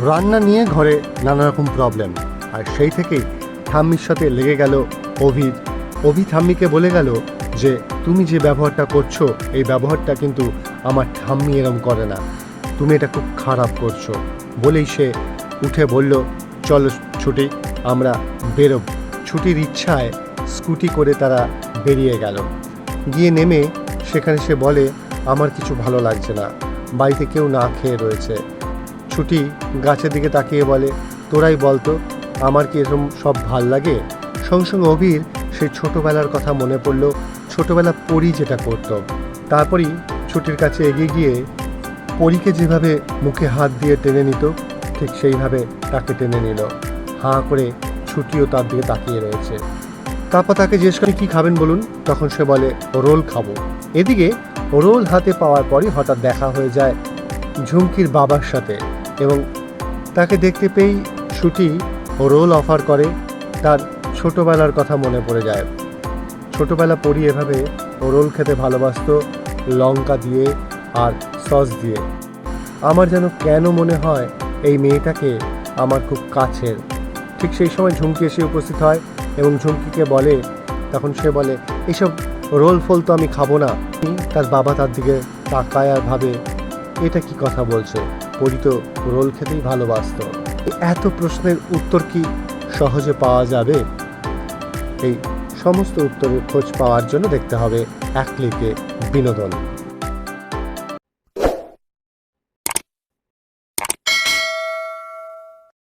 রান্না নিয়ে ঘরে নানা রকম প্রবলেম, আর সেই থেকেই ঠাম্মির সাথে লেগে গেল অভি ঠাম্মিকে বলে গেল যে তুমি যে ব্যবহারটা করছো এই ব্যবহারটা কিন্তু আমার ঠাম্মি এরম করে না, তুমি এটা খুব খারাপ করছো। বলেই সে উঠে বলল, চলো ছুটি, আমরা বেরোব। ছুটির ইচ্ছায় স্কুটি করে তারা বেরিয়ে গেল। গিয়ে নেমে সেখানে সে বলে, আমার কিছু ভালো লাগছে না, বাড়িতে কেউ না খেয়ে রয়েছে। ছুটি গাছের দিকে তাকিয়ে বলে, তোরাই বলতো আমার কি এরকম সব ভাল লাগে। সঙ্গে সঙ্গে অভির সেই ছোটোবেলার কথা মনে পড়ল, ছোটোবেলা পরি যেটা করত। তারপরই ছুটির কাছে এগিয়ে গিয়ে পরীকে যেভাবে মুখে হাত দিয়ে টেনে নিত ঠিক সেইভাবে তাকে টেনে নিল। হাঁ করে ছুটিও তার দিকে তাকিয়ে রয়েছে। তারপর তাকে জিজ্ঞেস করে, কী খাবেন বলুন? তখন সে বলে, রোল খাবো। এদিকে রোল হাতে পাওয়ার পরই হঠাৎ দেখা হয়ে যায় ঝুমকির বাবার সাথে, এবং তাকে দেখতে পেয়েই ছুটি রোল অফার করে। তার ছোটোবেলার কথা মনে পড়ে যায়। ছোটোবেলা পরি এভাবে রোল খেতে ভালোবাসতো, লঙ্কা দিয়ে আর সস দিয়ে। আমার যেন কেন মনে হয় এই মেয়েটাকে আমার খুব কাছের। ঠিক সেই সময় ঝুমকি এসে উপস্থিত হয় এবং ঝুমকিকে বলে, তখন সে বলে, এইসব রোল ফোল তো আমি খাবো না। তার বাবা তার দিকে তাকায় আর ভাবে, এটা কি কথা বলছে, পরি তো রোল খেতেই ভালোবাসতো। এত প্রশ্নের উত্তর কি সহজে পাওয়া যাবে? এই সমস্ত উত্তরের খোঁজ পাওয়ার জন্য দেখতে হবে এক ক্লিকে বিনোদন।